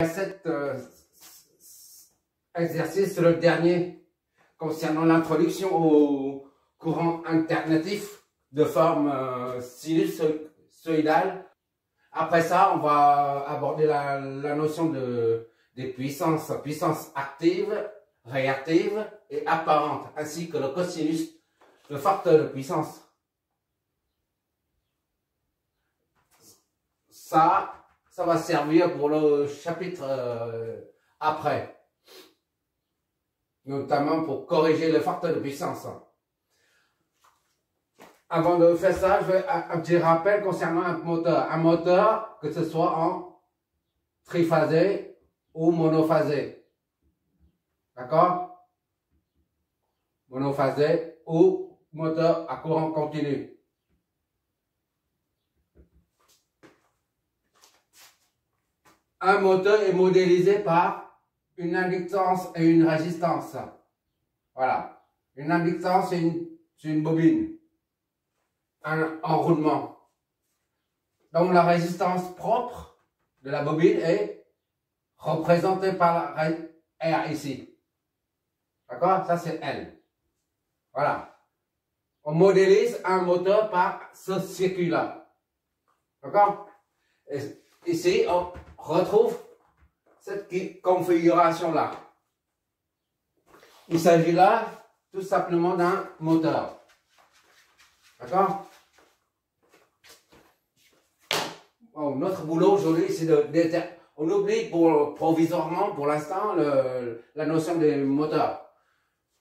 Cet exercice, le dernier, concernant l'introduction au courant alternatif de forme sinusoïdale. Après ça, on va aborder la notion des puissances, puissance active, réactive et apparente, ainsi que le cosinus, le facteur de puissance. Ça va servir pour le chapitre après, notamment pour corriger le facteur de puissance. Avant de faire ça, je vais un petit rappel concernant un moteur. Un moteur, que ce soit en triphasé ou monophasé. D'accord? Monophasé ou moteur à courant continu. Un moteur est modélisé par une inductance et une résistance. Voilà. Une inductance, c'est une bobine. Un enroulement. Donc la résistance propre de la bobine est représentée par la R ici. D'accord? Ça c'est L. Voilà. On modélise un moteur par ce circuit-là. D'accord? Ici, on retrouve cette configuration-là. Il s'agit là tout simplement d'un moteur. D'accord? Bon, notre boulot aujourd'hui, c'est on oublie provisoirement, pour l'instant, la notion des moteurs.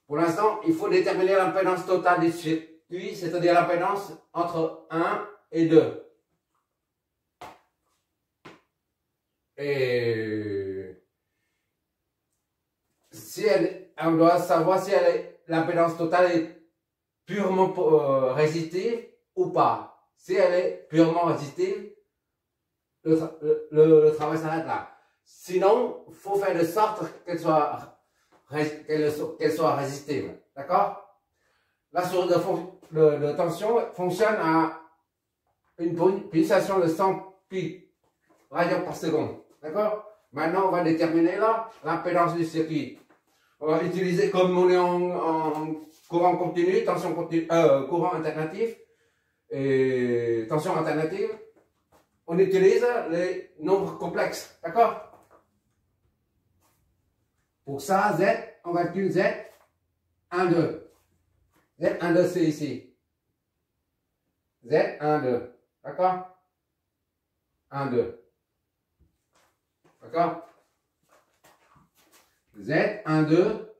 Pour l'instant, il faut déterminer l'impédance totale du circuit, c'est-à-dire l'impédance entre 1 et 2. Et si on doit savoir si l'impédance totale est purement résistive ou pas. Si elle est purement résistive, le travail s'arrête là. Sinon, il faut faire de sorte qu'elle soit résistive. D'accord? La source de tension fonctionne à une pulsation de 100 pi radians par seconde. D'accord? Maintenant, on va déterminer là l'impédance du circuit. On va utiliser, comme on est en courant continu, tension continue, courant alternatif et tension alternative, on utilise les nombres complexes. D'accord? Pour ça, Z, on calcule Z, 1, 2. Z, 1, 2, c'est ici. Z, 1, 2. D'accord? 1, 2. D'accord? Z, 1, 2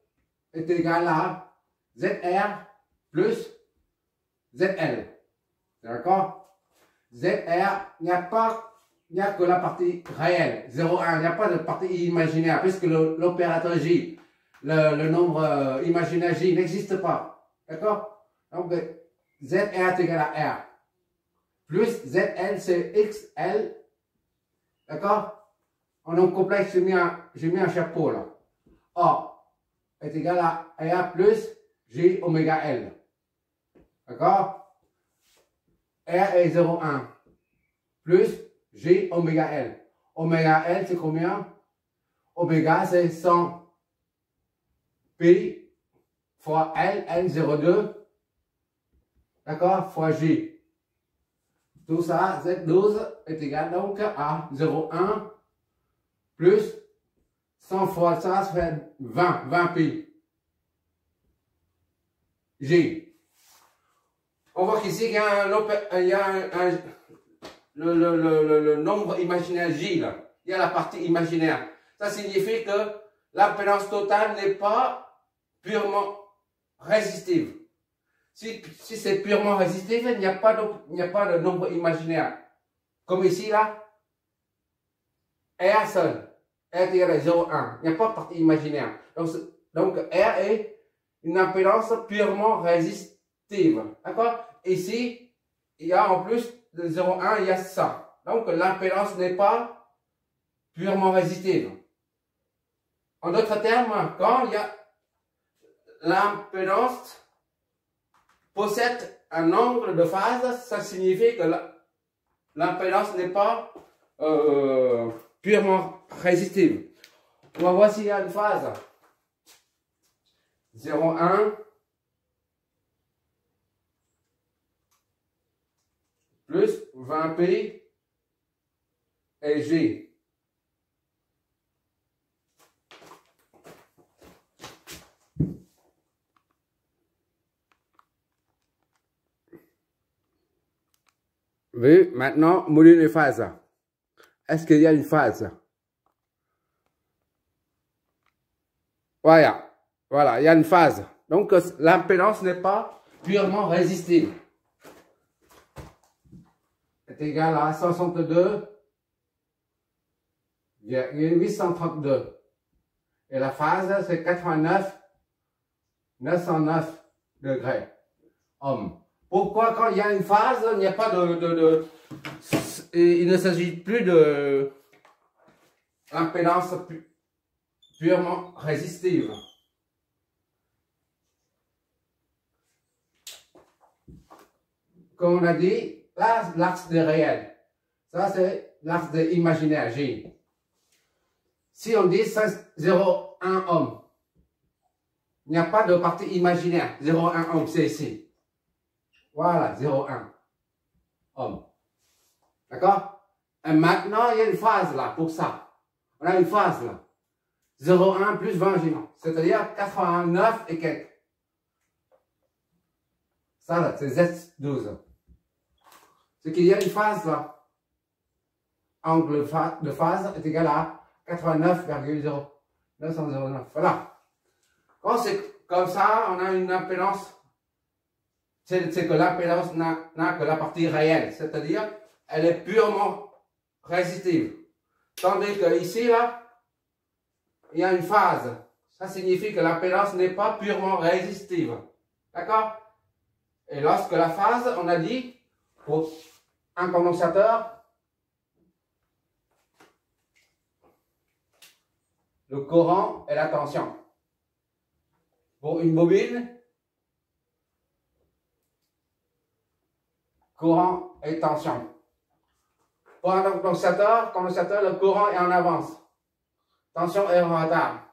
est égal à ZR plus ZL. D'accord? ZR, il n'y a que la partie réelle. 0, 1, il n'y a pas de partie imaginaire, puisque l'opérateur J, le nombre imaginaire J n'existe pas. D'accord? Donc, ZR est égal à R. Plus ZL, c'est XL. D'accord? En nombre complexe, j'ai mis un chapeau là. A est égal à R plus J oméga L. D'accord? R est 0,1 plus J oméga L. Oméga L, c'est combien? Oméga, c'est 100 pi fois L, L 0,2. D'accord? Fois J. Tout ça, Z12 est égal donc à 0,1 plus 100 fois ça fait 20 pi. J. On voit qu'ici, il y a, le nombre imaginaire J, là. Il y a la partie imaginaire. Ça signifie que l'impédance totale n'est pas purement résistive. Si c'est purement résistif, il n'y a pas de nombre imaginaire. Comme ici, là, R seul. R est égal à 0,1. Il n'y a pas de partie imaginaire. Donc R est une impédance purement résistive. D'accord? Ici, il y a en plus de 0,1, il y a ça. Donc l'impédance n'est pas purement résistive. En d'autres termes, quand il y a l'impédance possède un angle de phase, ça signifie que l'impédance n'est pas purement résistive. On va voir s'il y a une phase. 0,1 plus 20p et G. Oui, maintenant, module et phase. Est-ce qu'il y a une phase? Voilà, voilà, il y a une phase. Donc, l'impédance n'est pas purement résistive. Est égal à 62,832. Et la phase, c'est 89,909 degrés ohm. Pourquoi quand il y a une phase, il n'y a pas il ne s'agit plus de l'impédance purement résistive. Comme on a dit, là, l'axe des réels. Ça, c'est l'axe des imaginaires, G. Si on dit 0,1 ohm, il n'y a pas de partie imaginaire. 0,1 ohm, c'est ici. Voilà, 0,1 ohm. D'accord? Et maintenant, il y a une phase là, pour ça. On a une phase là. 0,1 plus 20 G. C'est-à-dire 89 et quelques. Ça là, c'est Z12. C'est qu'il y a une phase là. Angle de phase est égal à 89,0909. Voilà. Quand c'est comme ça, on a une impédance. C'est que l'impédance n'a que la partie réelle, c'est-à-dire elle est purement résistive. Tandis que ici, là, il y a une phase. Ça signifie que l'impédance n'est pas purement résistive. D'accord? Et lorsque la phase, on a dit, pour un condensateur, le courant et la tension. Pour une bobine, courant et tension. Pour un condensateur, le courant est en avance. Tension est en retard.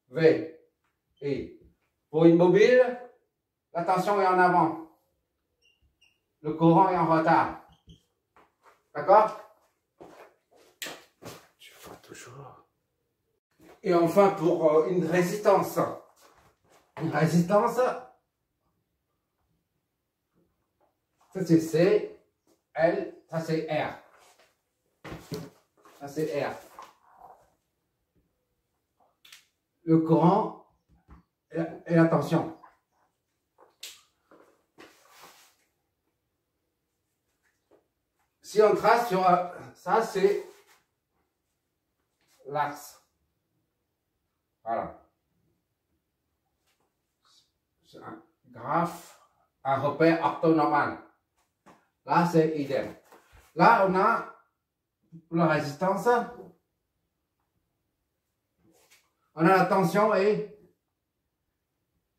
V. Et pour une bobine, la tension est en avant. Le courant est en retard. D'accord? Tu vois toujours. Et enfin, pour une résistance. Une résistance, ça c'est C, L, ça c'est R. Ça c'est R. Le courant et la tension. Si on trace sur ça, c'est l'axe. Voilà. C'est un graphe, un repère orthonormal. Là, c'est idem. Là, on a la résistance. On a la tension et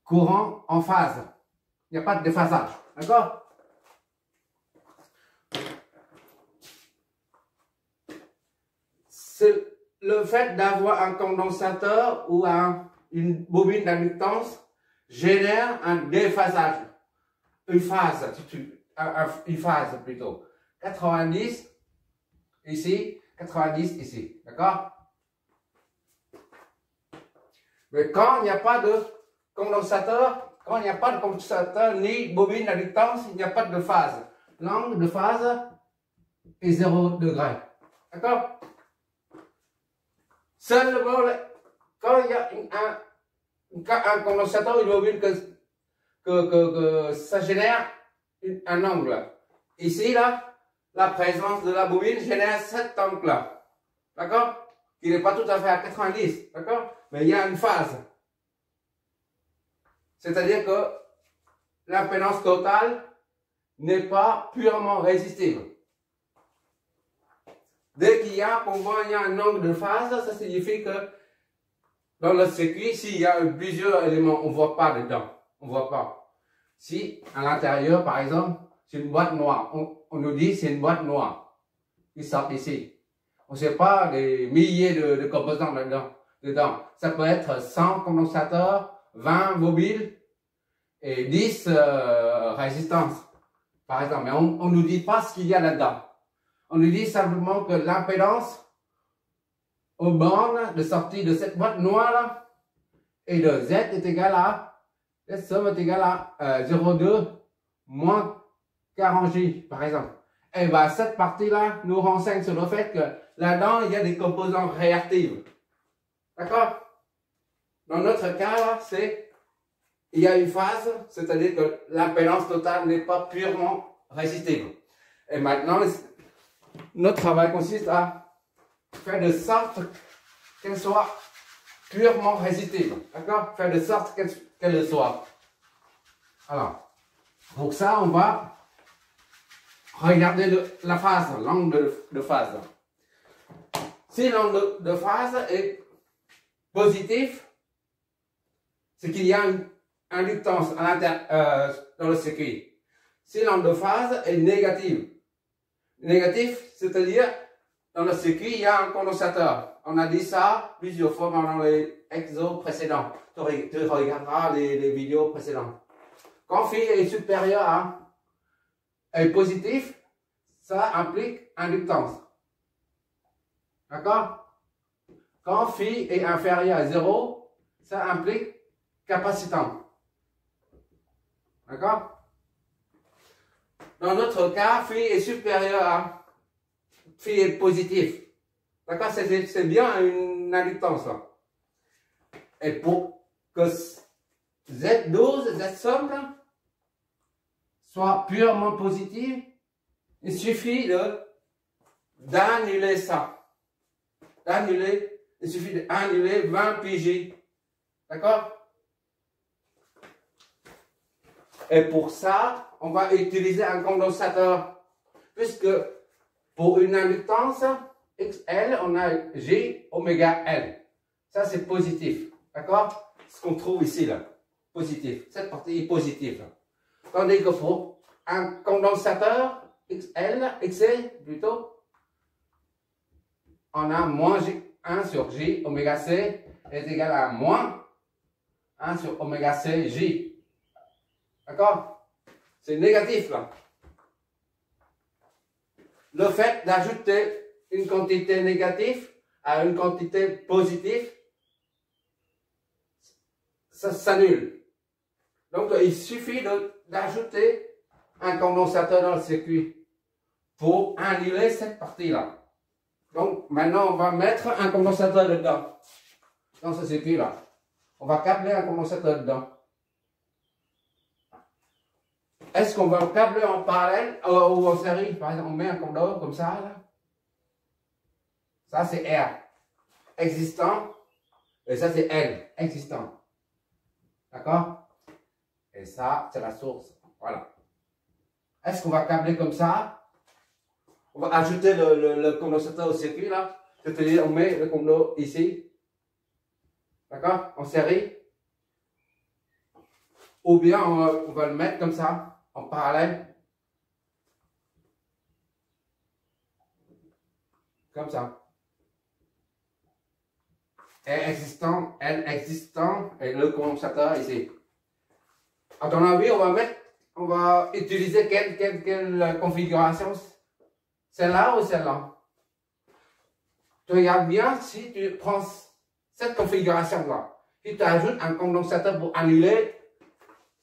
courant en phase. Il n'y a pas de déphasage. D'accord? C'est le fait d'avoir un condensateur ou une bobine d'inductance génère un déphasage. Une phase, une phase plutôt. 90 ici, 90 ici. D'accord? Mais quand il n'y a pas de condensateur, ni bobine d'inductance, il n'y a pas de phase. L'angle de phase est 0 degré. D'accord? Seulement, quand il y a un condensateur, une bobine, que ça génère un angle. Ici, là, la présence de la bobine génère cet angle-là. D'accord? Il n'est pas tout à fait à 90. D'accord? Mais il y a une phase. C'est-à-dire que l'impédance totale n'est pas purement résistive. Dès qu'il y a, pour moi, il y a un angle de phase, ça signifie que dans le circuit, s'il y a plusieurs éléments, on ne voit pas dedans. On ne voit pas. Si à l'intérieur, par exemple, c'est une boîte noire, on nous dit c'est une boîte noire qui sort ici. On ne sait pas des milliers de composants dedans. Ça peut être 100 condensateurs, 20 mobiles et 10 résistances, par exemple. Mais on ne nous dit pas ce qu'il y a là-dedans. On nous dit simplement que l'impédance aux bornes de sortie de cette boîte noire là, et de Z est égal à, cette somme est égale à 0,2 moins 40J, par exemple. Et bien, cette partie-là nous renseigne sur le fait que là-dedans, il y a des composants réactifs. D'accord? Dans notre cas, là, il y a une phase, c'est-à-dire que l'impédance totale n'est pas purement résistive. Et maintenant, notre travail consiste à faire de sorte qu'elle soit purement résistive. D'accord? Faire de sorte qu'elle le soit. Alors, pour ça, on va regarder la phase, l'angle de phase. Si l'angle de phase est positif, c'est qu'il y a une inductance dans le circuit. Si l'angle de phase est négatif, c'est-à-dire dans le circuit, il y a un condensateur. On a dit ça plusieurs fois dans les exos précédents. Tu regarderas les vidéos précédentes. Quand phi est supérieur à est positif, ça implique inductance. D'accord? Quand phi est inférieur à 0, ça implique capacitance. D'accord? Dans notre cas, phi est supérieur à phi est positif. D'accord? C'est bien une inductance. Là. Et pour que Z12, Z somme soit purement positive, il suffit d'annuler ça. Il suffit d'annuler 20 pJ. D'accord? Et pour ça, on va utiliser un condensateur. Puisque pour une inductance XL, on a J oméga L. Ça, c'est positif. D'accord? Ce qu'on trouve ici, là. Positif. Cette partie est positive. Tandis que pour un condensateur XC plutôt, on a moins 1 sur J oméga C est égal à moins 1 sur oméga C J. D'accord? C'est négatif là. Le fait d'ajouter une quantité négative à une quantité positive, ça s'annule. Donc il suffit d'ajouter un condensateur dans le circuit pour annuler cette partie-là. Donc maintenant on va mettre un condensateur dedans, dans ce circuit-là. On va câbler un condensateur dedans. Est-ce qu'on va le câbler en parallèle ou en série? Par exemple, on met un conducteur comme ça, là. Ça c'est R, existant, et ça c'est L, existant. D'accord? Et ça, c'est la source. Voilà. Est-ce qu'on va câbler comme ça? On va ajouter le condensateur au circuit, là. C'est-à-dire, on met le conducteur ici. D'accord? En série. Ou bien, on va le mettre comme ça, en parallèle. Comme ça. R existant, L existant, et le condensateur ici. À ton avis, on va utiliser quelle configuration? Celle-là ou celle-là? Tu regardes bien si tu prends cette configuration-là. Si tu ajoutes un condensateur pour annuler,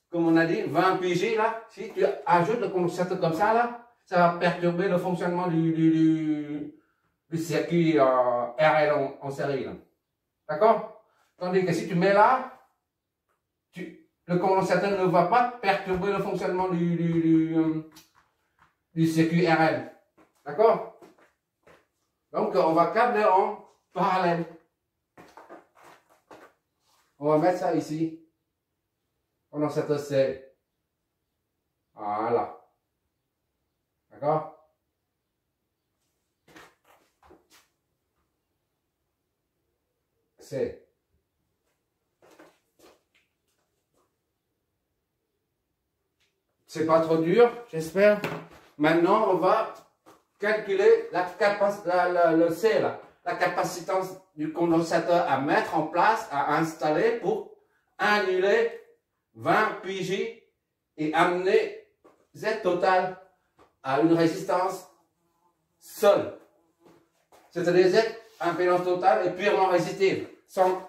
comme on a dit, 20 pJ là, si tu ajoutes le condensateur comme ça là, ça va perturber le fonctionnement du circuit RL en série là. D'accord? Tandis que si tu mets là, le condensateur ne va pas perturber le fonctionnement du circuit RL. D'accord? Donc, on va câbler en parallèle. On va mettre ça ici. Condensateur C. Voilà. D'accord? C. C'est pas trop dur, j'espère. Maintenant, on va calculer le C, la capacitance du condensateur à mettre en place, à installer pour annuler 20 PJ et amener Z total à une résistance seule. C'est-à-dire Z, impédance totale est purement résistive, sans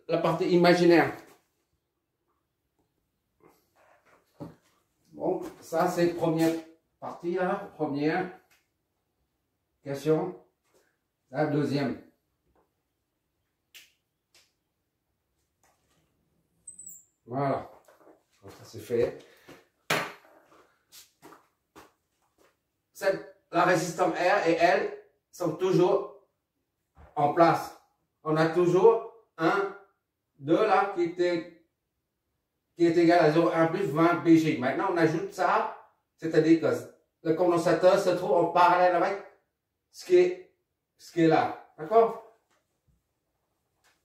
la partie imaginaire. Bon, ça c'est première partie là, première question. La deuxième. Voilà, ça c'est fait. La résistance R et L sont toujours en place. On a toujours un 2 là qui est égal à 0,1 plus 20 PJ. Maintenant, on ajoute ça, c'est-à-dire que le condensateur se trouve en parallèle avec ce qui est là. D'accord?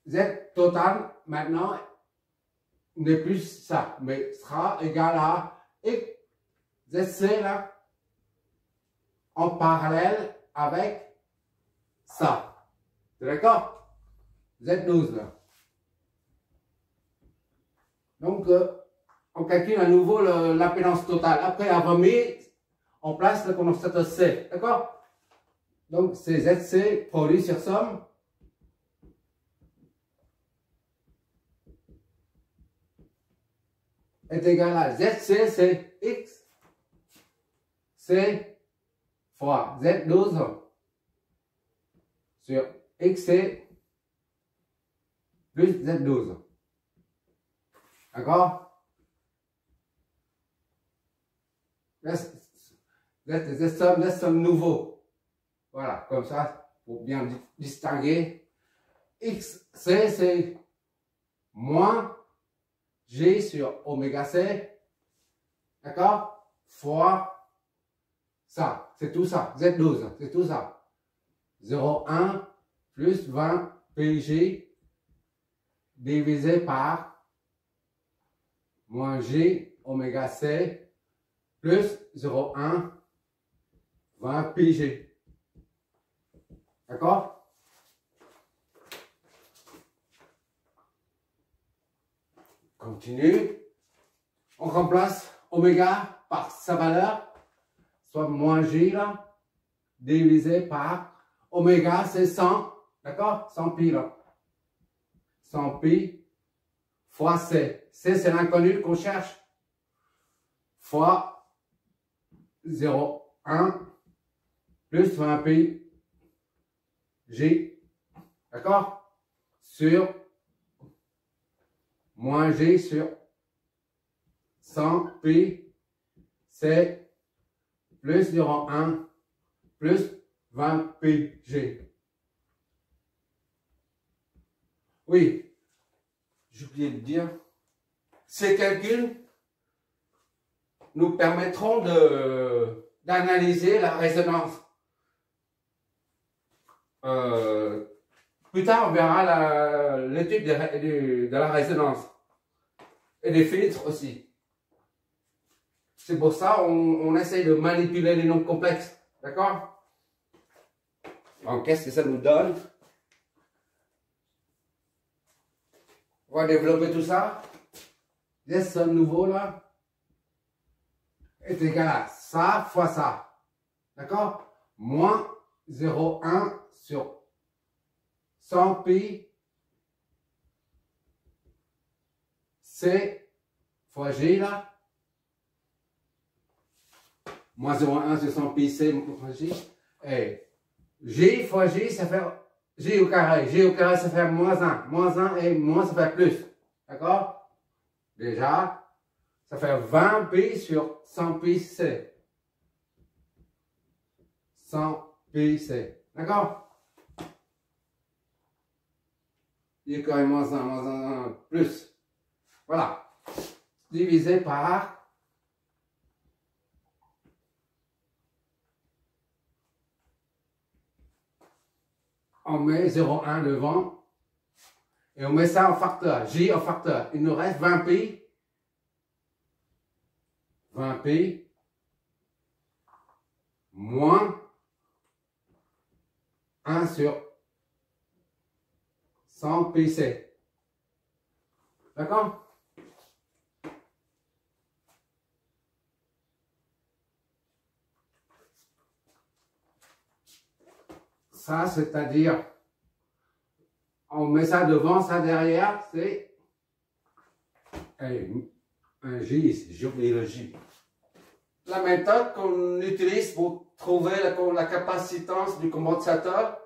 Z total, maintenant, n'est plus ça, mais sera égal à X, ZC là, en parallèle avec ça. D'accord? Z12 là. Donc, on calcule à nouveau l'impédance totale après avoir mis en place le condensateur C. D'accord? Donc, c'est ZC produit sur somme. Est égal à ZC, c'est X, C fois Z12 sur XC plus Z12. D'accord? Z somme nouveau. Voilà, comme ça, pour bien distinguer. XC, c'est moins G sur oméga C, d'accord, fois ça, c'est tout ça, Z12, c'est tout ça. 0,1 plus 20 PG divisé par moins G oméga C plus 0,1 20 PG. D'accord? Continue. On remplace oméga par sa valeur, soit moins J là, divisé par oméga, c'est 100, d'accord? 100 pi là. 100 pi fois C. C, c'est l'inconnu qu'on cherche. Fois 0,1 plus 20 pi J, d'accord? Sur moins G sur 100 pi C plus 0,1 plus 20 pi G. Oui, j'ai oublié de dire, ces calculs nous permettront d'analyser la résonance. Plus tard, on verra l'étude de la résonance et des filtres aussi. C'est pour ça on essaie de manipuler les nombres complexes. D'accord? Donc, qu'est-ce que ça nous donne? On va développer tout ça. Ce nouveau là est égal à ça fois ça. D'accord? Moins 0,1 sur 100 pi C fois G là. Moins 0,1 sur 100 pi C fois G. Et G fois G, ça fait G au carré. G au carré, ça fait moins 1. Moins 1 et moins, ça fait plus. D'accord? Déjà, ça fait 20 pi sur 100 pi C. 100 pi C. D'accord? G au carré moins 1, plus. Voilà. Divisé par on met 0,1 devant et on met ça en facteur, J en facteur. Il nous reste 20 pi. 20 pi moins 1 sur 100 pi c. D'accord? Ça, c'est-à-dire, on met ça devant, ça derrière, c'est un J ici, j'ai oublié le J. La méthode qu'on utilise pour trouver la capacitance du condensateur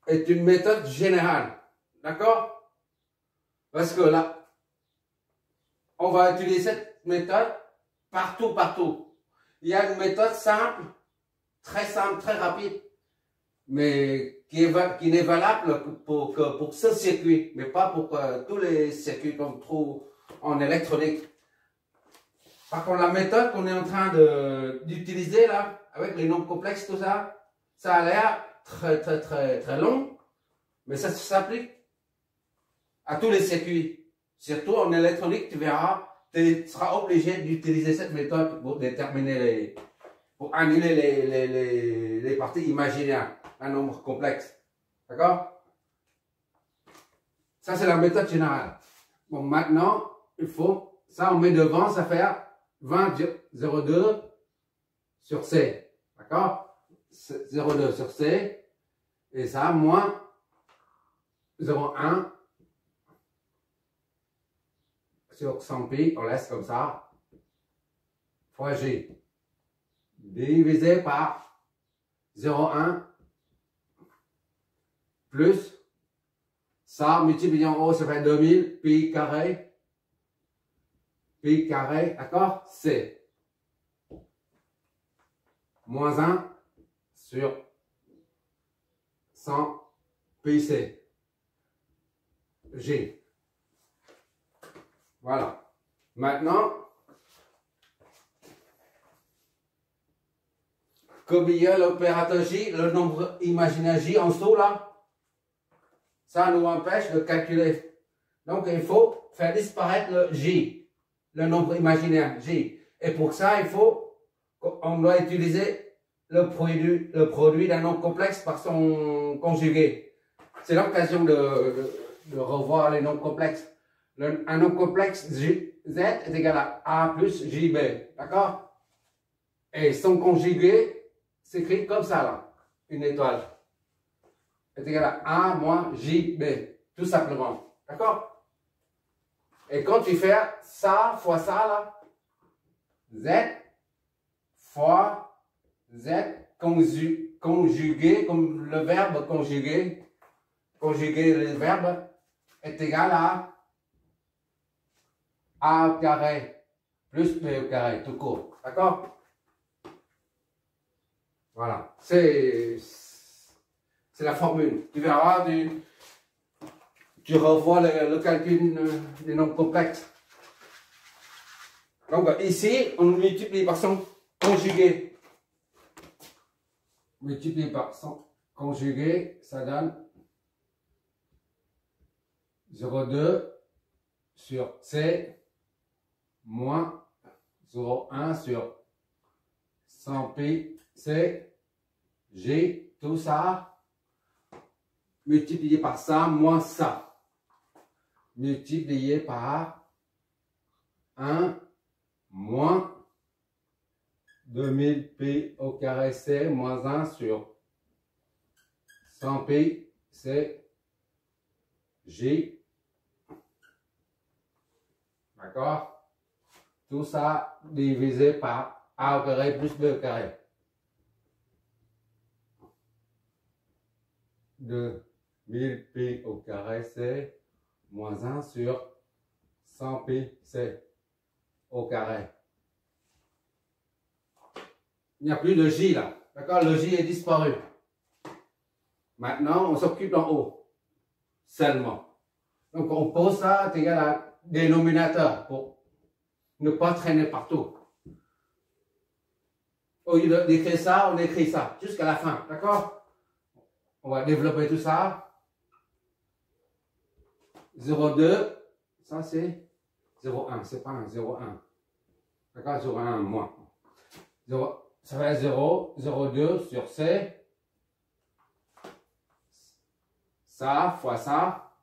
est une méthode générale. D'accord? Parce que là, on va utiliser cette méthode partout. Il y a une méthode simple, très rapide, mais qui n'est valable pour ce circuit, mais pas pour tous les circuits qu'on trouve en électronique. Par contre, la méthode qu'on est en train d'utiliser là, avec les nombres complexes, tout ça, ça a l'air très long, mais ça s'applique à tous les circuits. Surtout en électronique, tu verras, tu seras obligé d'utiliser cette méthode pour déterminer pour annuler les parties imaginaires, un nombre complexe. D'accord? Ça, c'est la méthode générale. Bon, maintenant, il faut, ça, on met devant, ça fait 20,02 sur C. D'accord? 0,2 sur C. Et ça, moins 0,1 sur 100 pi, on laisse comme ça, fois G. Divisé par 0,1 plus ça multiplié en haut, ça fait 2000 pi carré, d'accord? C moins 1 sur 100 pi C G. Voilà. Maintenant, comme il y a l'opérateur J, le nombre imaginaire J en dessous là, ça nous empêche de calculer. Donc il faut faire disparaître le J, le nombre imaginaire J. Et pour ça, on doit utiliser le produit d'un nombre complexe par son conjugué. C'est l'occasion de revoir les nombres complexes. Un nombre complexe Z est égal à A plus JB. D'accord? Et son conjugué s'écrit comme ça là. Une étoile est égal à A moins JB. Tout simplement. D'accord? Et quand tu fais ça fois ça là, Z fois Z conjugué, comme le verbe conjuguer le verbe est égal à A au carré plus B au carré, tout court. D'accord? Voilà. C'est la formule. Tu verras, tu revois le calcul des nombres complexes. Donc ici, on multiplie par son conjugué. Multiplié par son conjugué, ça donne 0,2 sur C moins 0,1 sur 100 pi C G, tout ça multiplié par ça moins ça multiplié par 1 moins 2000 pi au carré C moins 1 sur 100 pi C J. D'accord? Tout ça divisé par A au carré plus B au carré. 2000 pi au carré C moins 1 sur 100 pi C au carré. Il n'y a plus de J là. D'accord? Le J est disparu. Maintenant, on s'occupe d'en haut. Seulement. Donc, on pose ça égal à dénominateur pour ne pas traîner partout. Au lieu d'écrire ça, on écrit ça jusqu'à la fin. D'accord? On va développer tout ça. 0,2. Ça, c'est 0,1. C'est pas un 0,1. D'accord? 0,1 moins. 0, ça va être 0, 0,2 sur C ça fois ça,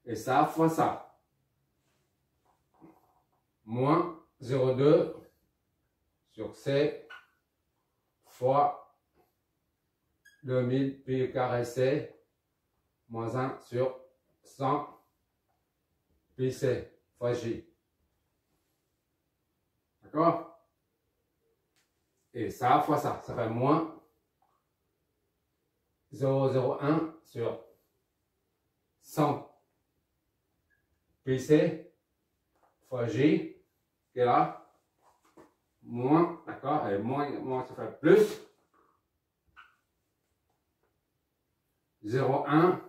et ça fois ça. Moins 0,2 sur C fois 2000 pi au carré C moins 1 sur 100 pi C fois J. D'accord? Et ça fois ça fait moins 0,01 sur 100 pi C fois J, qui est là, moins, d'accord, et moins ça fait plus 0,1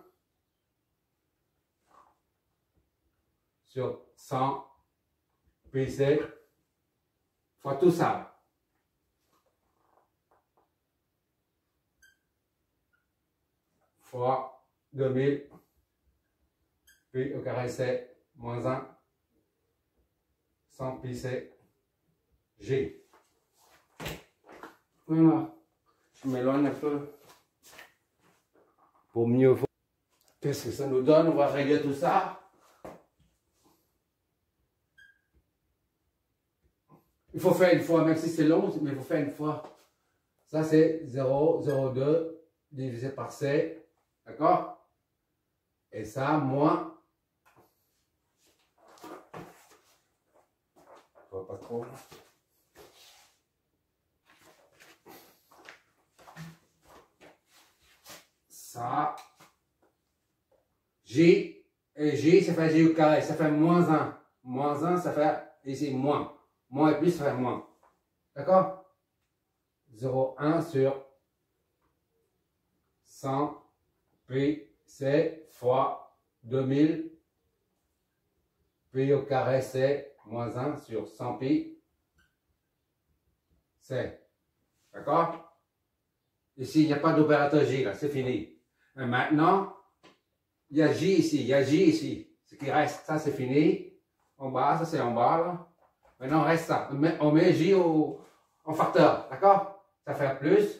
sur 100 pi C fois tout ça. Fois 2000 pi au carré C moins 1 100 pi C G. Voilà. Je m'éloigne un peu pour mieux voir. Qu'est-ce que ça nous donne? On va régler tout ça. Il faut faire une fois, même si c'est long, mais il faut faire une fois. Ça c'est 0,02 divisé par C. D'accord? Et ça, moins. Je vois pas trop. Ça. J. Et J, ça fait J au carré. Ça fait moins 1. Moins 1, ça fait ici moins. Moins et plus, ça fait moins. D'accord? 0,1 sur 100 pi C fois 2000 pi au carré C moins 1 sur 100 pi C. D'accord? Ici, il n'y a pas d'opérateur J, là, c'est fini. Et maintenant, il y a J ici, il y a J ici. Ce qui reste, ça c'est fini. En bas, ça c'est en bas, là. Maintenant, on reste ça. On met J en facteur, d'accord? Ça fait plus.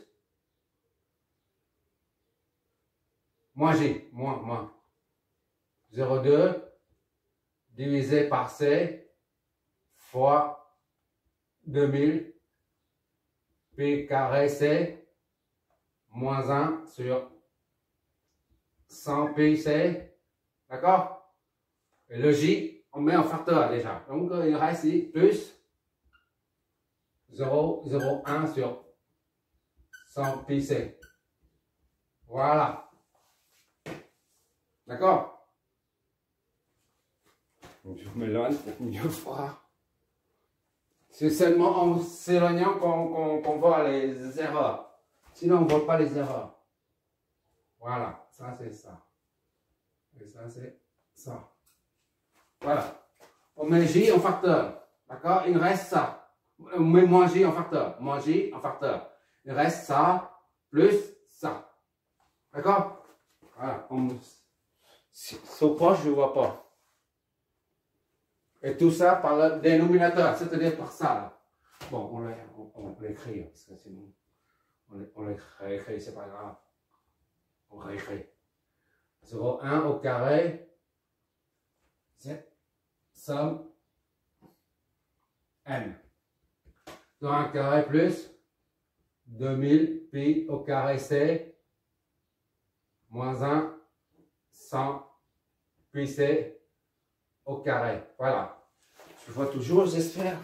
Moins J, moins. 0,2 divisé par C fois 2000 pi carré C moins 1 sur 100 pi C. D'accord? Et le J, on met en facteur déjà. Donc, il reste ici plus 0,01 sur 100 pi C. Voilà. D'accord? Je m'éloigne pour mieux voir. C'est seulement en s'éloignant qu'on voit les erreurs. Sinon, on ne voit pas les erreurs. Voilà, ça c'est ça. Et ça c'est ça. Voilà. On met J en facteur. D'accord? Il reste ça. On met moins J en facteur. Moins J en facteur. Il reste ça plus ça. D'accord? Voilà. Sont proches, je ne vois pas. Et tout ça par le dénominateur, c'est-à-dire par ça. Là. Bon, on l'écrit, parce que sinon, on l'écrit, c'est pas grave. On réécrit. 0,1 au carré, c'est somme n. Dans un carré plus 2000 pi au carré c moins 1 100 pi c au carré. Voilà. Je vois toujours, j'espère.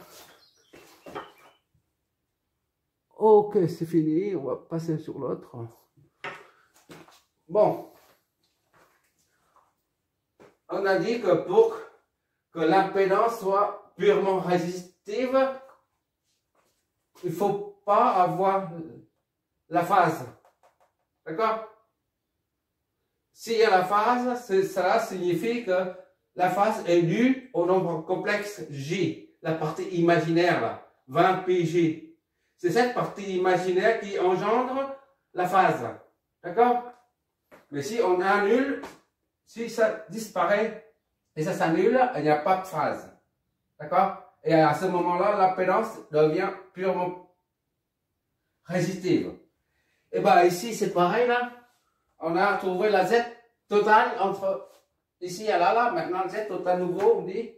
Ok, c'est fini. On va passer sur l'autre. Bon. On a dit que pour que l'impédance soit purement résistive, il ne faut pas avoir la phase. D'accord? S'il y a la phase, cela signifie que la phase est due au nombre complexe J, la partie imaginaire là, 20 pi J. C'est cette partie imaginaire qui engendre la phase. D'accord? Mais si on annule, si ça disparaît et ça s'annule, il n'y a pas de phase. D'accord? Et à ce moment-là, l'impédance devient purement résistive. Et bien ici, c'est pareil là. On a trouvé la Z total entre ici et là, maintenant Z total nouveau, on dit,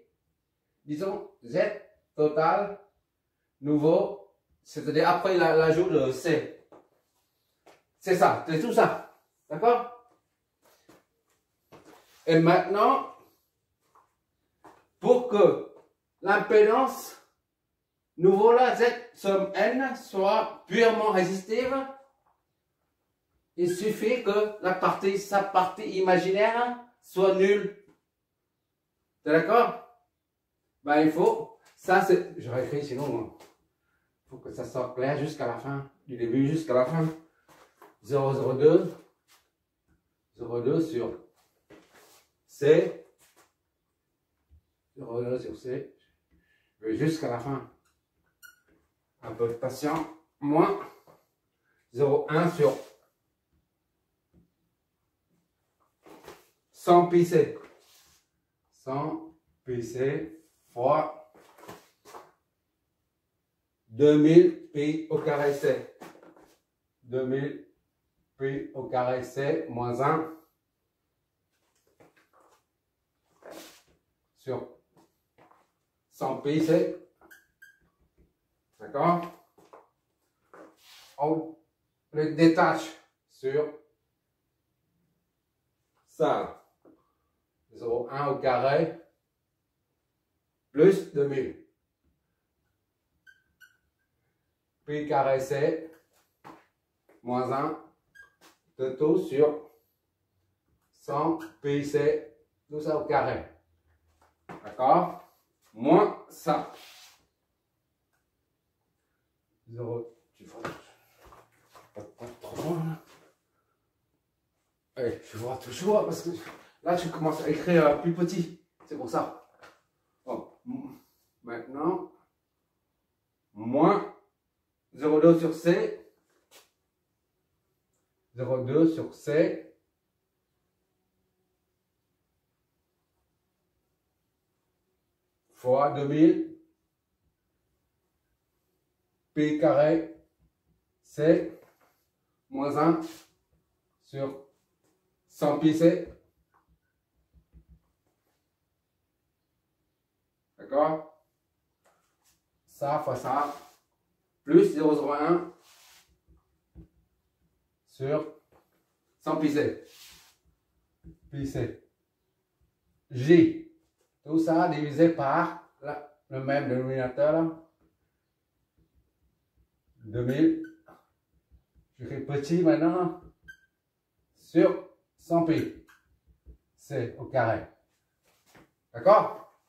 disons Z total nouveau, c'est-à-dire après l'ajout de C. C'est ça, c'est tout ça. D'accord? Et maintenant, pour que l'impédance nouveau là, Z somme N, soit purement résistive, il suffit que sa partie imaginaire soit nulle. T'es d'accord? Ben, il faut, ça c'est, j'aurais écrit sinon, il faut que ça soit clair jusqu'à la fin, du début jusqu'à la fin. 0,02 sur C, 0,2 sur C, je vais jusqu'à la fin. Un peu de patience, moins 0,1 sur 100 pi C. 100 pi C fois 2000 pi au carré C. 2000 pi au carré C moins 1 sur 100 pi C. D'accord? On le détache sur ça. 0,1 au carré plus 2000. Pi carré C moins 1 de tout sur 100 pi C, tout ça au carré. D'accord? Moins ça. 0, tu vois, pas trop loin. Allez, je vois toujours parce que là tu commences à écrire plus petit. C'est pour ça. Bon, maintenant, moins 0,2 sur C. 0,2 sur C. Fois 2000 pi carré C moins 1 sur 100 pi C. D'accord? Ça fois ça plus 0,01 sur 100 pi C. Pi C. J. Tout ça divisé par le même dénominateur là. 2000, je fais petit maintenant, sur 100 pi, c'est au carré. D'accord?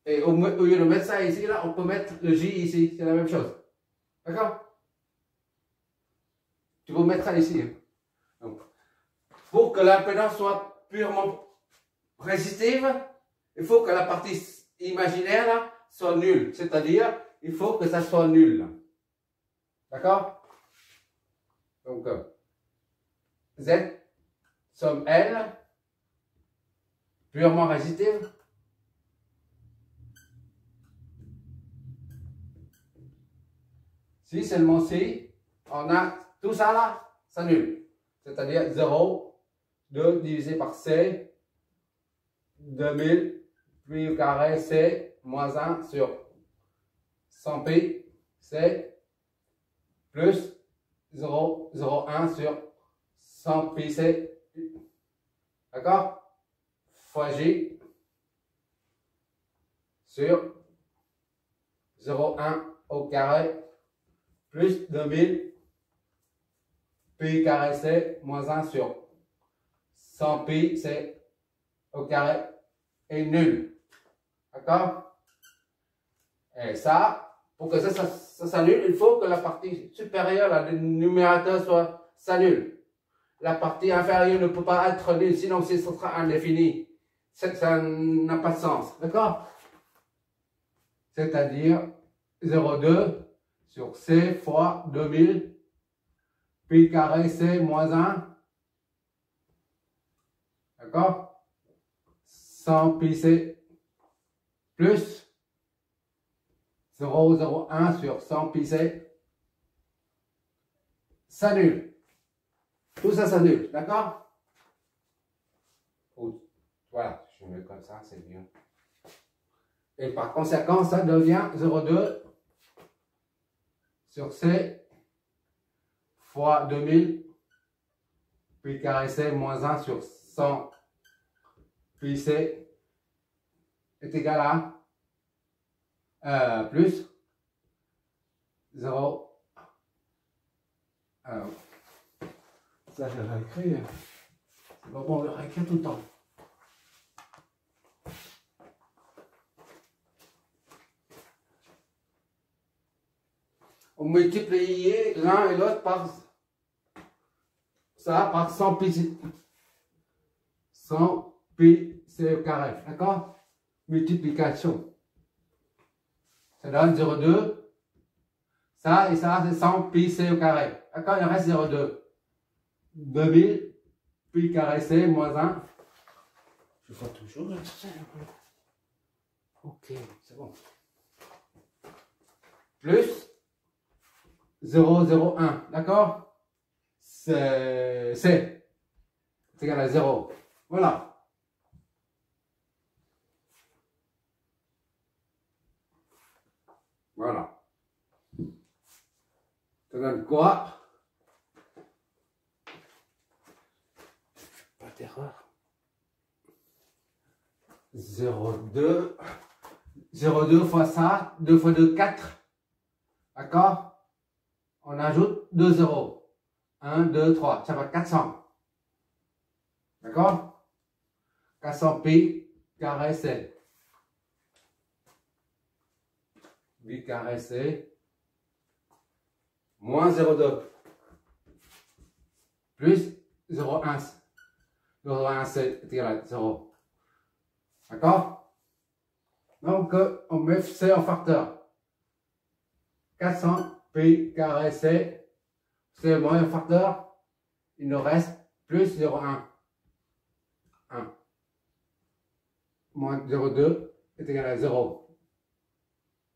Et au lieu de mettre ça ici, là, on peut mettre le J ici, c'est la même chose. D'accord? Tu peux mettre ça ici. Donc, pour que l'impédance soit purement résistive, il faut que la partie imaginaire là, soit nulle. C'est-à-dire, il faut que ça soit nul. D'accord? Donc, Z somme L, purement résistive. Si seulement si, on a tout ça là, ça nul. C'est-à-dire 0, 2 divisé par C, 2000, puis au carré C, moins 1 sur 100 pi C, plus 0,01 sur 100 pi C. D'accord? Fois J sur 0,1 au carré plus 2000 pi carré C moins 1 sur 100 pi C au carré est nul. D'accord? Et ça, pour que ça s'annule, il faut que la partie supérieure du numérateur soit s'annule. La partie inférieure ne peut pas être nulle, sinon ce sera indéfini. Ça n'a pas de sens. D'accord? C'est-à-dire 0,2 sur C fois 2000 pi carré C moins 1. D'accord? 100 pi C plus 0,01 sur 100 pi C. s'annule. Tout ça s'annule, d'accord? Voilà, je mets comme ça, c'est bien. Et par conséquent, ça devient 0,2 sur C fois 2000 pi carré C moins 1 sur 100 pi C est égal à plus 0. Alors, ça je l'ai écrit. C'est pas bon de le réécrire tout le temps. On multiplie l'un et l'autre par ça par 100 pi c au carré, d'accord? Multiplication. Ça donne 0,2. Ça et ça, c'est 100 pi c au carré. D'accord? Il reste 0,2. 2000 pi carré c moins 1. Je vois toujours. Ok, c'est bon. Plus 0,01. D'accord? C'est égal à 0. Voilà. Voilà. Ça donne quoi? Pas d'erreur. 0,2. 0,2 fois ça. 2 fois 2, 4. D'accord? On ajoute 2 zéros. 1, 2, 3. Ça va 400. D'accord? 400 pi carré C. Pi carré C. Moins 0,2. Plus 0,1. 0,1 C est égal à 0. D'accord? Donc, on met C en facteur. 400 pi carré C. C moins un facteur. Il nous reste plus 0,1. 1. Moins 0,2 est égal à 0.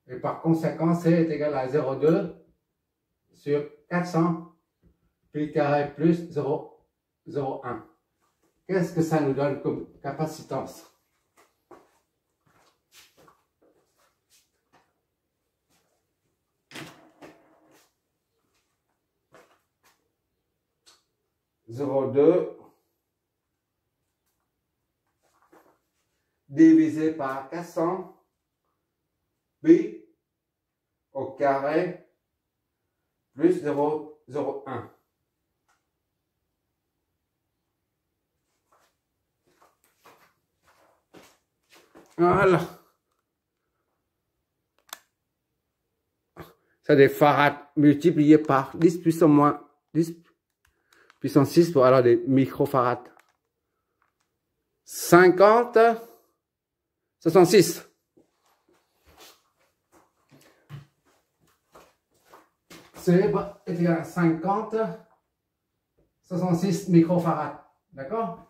Et par conséquent, C est égal à 0,2 sur 400 pi carré plus 0,01. Qu'est-ce que ça nous donne comme capacitance? « 0,2 divisé par 400 pi au carré plus 0,01. Voilà. Ça des farads multipliés par 10 puissance moins 10 puissance 6 pour alors des microfarads. 50, 66. C est égal à 50, 66 microfarads. D'accord?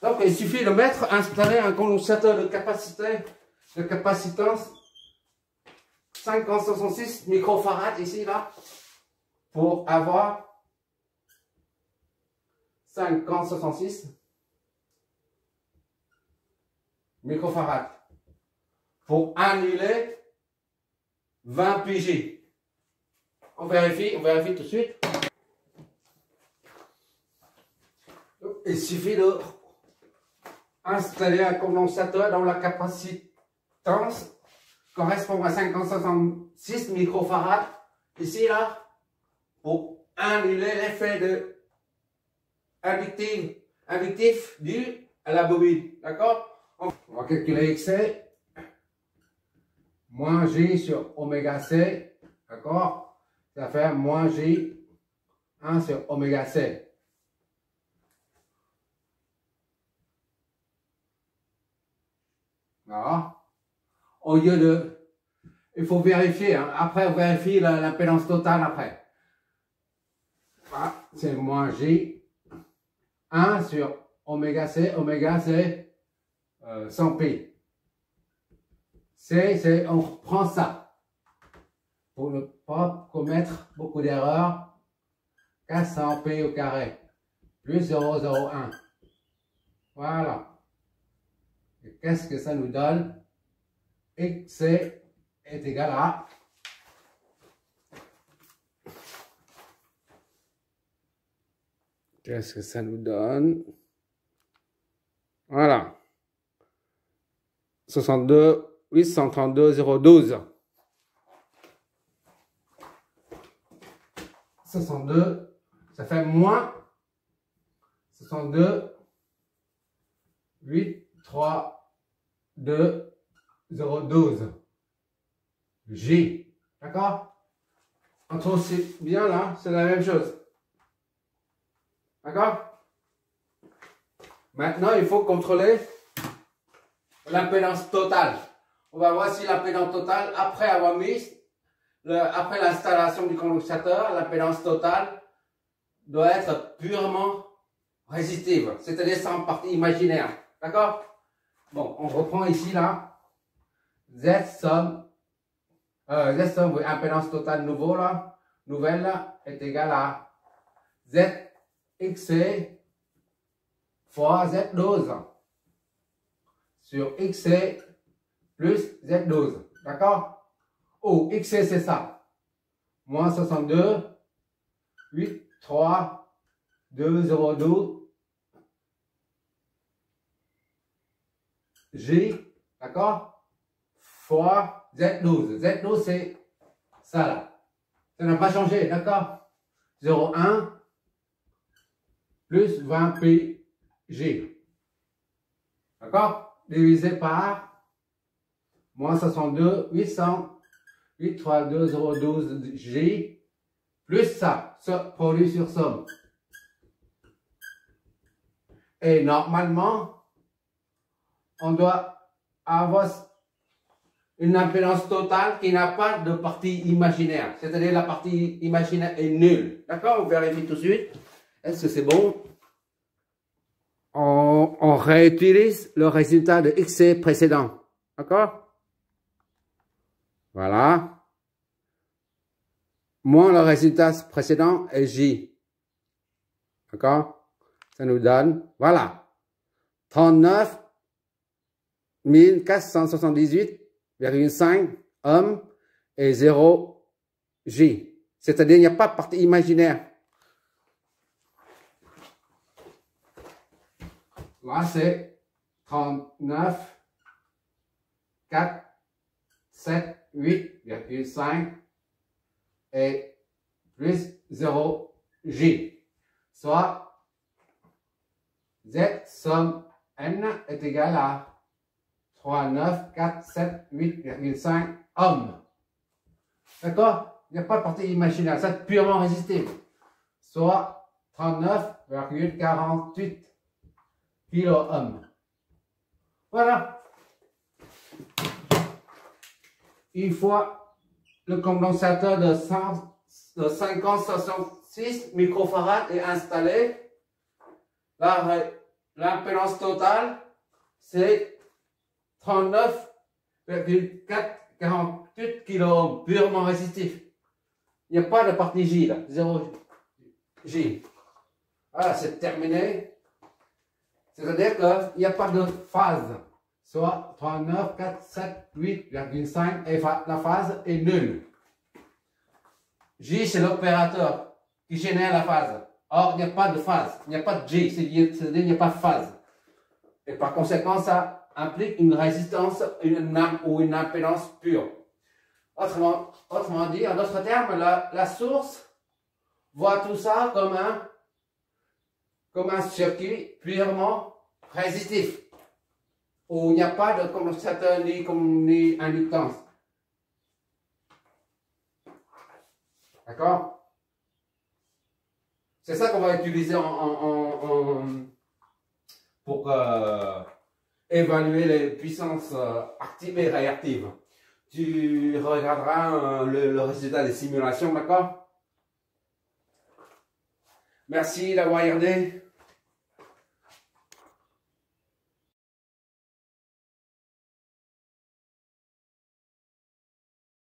Donc, il suffit de installer un condensateur de capacitance 50-66 microfarads ici, là, pour avoir 50-66 microfarads. Pour annuler 20 PJ. On vérifie tout de suite. Il suffit de installer un condensateur dont la capacitance correspond à 50-66 microfarads, ici, là, pour annuler l'effet de inductif dû à la bobine. D'accord? On va calculer XC moins J sur oméga C. D'accord? Ça fait moins J 1 sur oméga C. Voilà. Au lieu de... Il faut vérifier. Hein. Après, on vérifie l'impédance totale après. Voilà. C'est moins J 1 sur oméga C. Oméga, c'est 100 pi. On reprend ça. Pour ne pas commettre beaucoup d'erreurs. 400 pi au carré plus 0,01. Voilà. Et qu'est-ce que ça nous donne? Xc est égal à qu'est-ce que ça nous donne? Voilà. 62 832 012. 62, ça fait moins 62 8 3 2 012. J. D'accord? On trouve c'est bien là, c'est la même chose. D'accord? Maintenant, il faut contrôler l'impédance totale. On va voir si l'impédance totale, après avoir mis, après l'installation du condensateur, l'impédance totale doit être purement résistive, c'est-à-dire sans partie imaginaire. D'accord? Bon, on reprend ici là. Z somme, oui, impédance totale nouveau là, nouvelle là, est égal à ZXC fois Z12 sur XC plus Z12. D'accord? Oh, XC c'est ça. Moins 62, 8, 3, 2, 0, 12. J, d'accord? Fois Z12. Z12 c'est ça là. Ça n'a pas changé, d'accord? 0,1 plus 20 pi G. D'accord? Divisé par moins 62, 800, 8, 3, 2, 0, 12 G, plus ça, produit sur somme. Et normalement, on doit avoir une impédance totale qui n'a pas de partie imaginaire. C'est-à-dire la partie imaginaire est nulle. D'accord? On vérifie tout de suite. Est-ce que c'est bon? On réutilise le résultat de XC précédent. D'accord? Voilà. Moins le résultat précédent est J. D'accord? Ça nous donne, voilà, 39 478,5 ohms et 0 J. C'est-à-dire il n'y a pas de partie imaginaire. Là, c'est 39 4 7 8,5 et plus 0 J. Soit Z somme N est égal à 3, 9, 4, 7, 8,5 ohms. D'accord? Il n'y a pas de partie imaginaire, c'est purement résistif. Soit 39,48 kilo-ohms. Voilà. Une fois le condensateur de 50-66 microfarads est installé, l'impédance totale, c'est 39,48 kilo, purement résistif. Il n'y a pas de partie J là, 0 J. Voilà, c'est terminé. C'est-à-dire qu'il n'y a pas de phase. Soit 39, 4, 7, 8,5 et la phase est nulle. J, c'est l'opérateur qui génère la phase. Or, il n'y a pas de phase, il n'y a pas de J, c'est-à-dire qu'il n'y a pas de phase. Et par conséquent, ça implique une résistance ou une impédance pure. Autrement dit, en d'autres termes, la source voit tout ça comme un circuit purement résistif, où il n'y a pas de condensateur ni inductance. D'accord? C'est ça qu'on va utiliser pour évaluer les puissances actives et réactives. Tu regarderas le résultat des simulations, d'accord? Merci d'avoir regardé.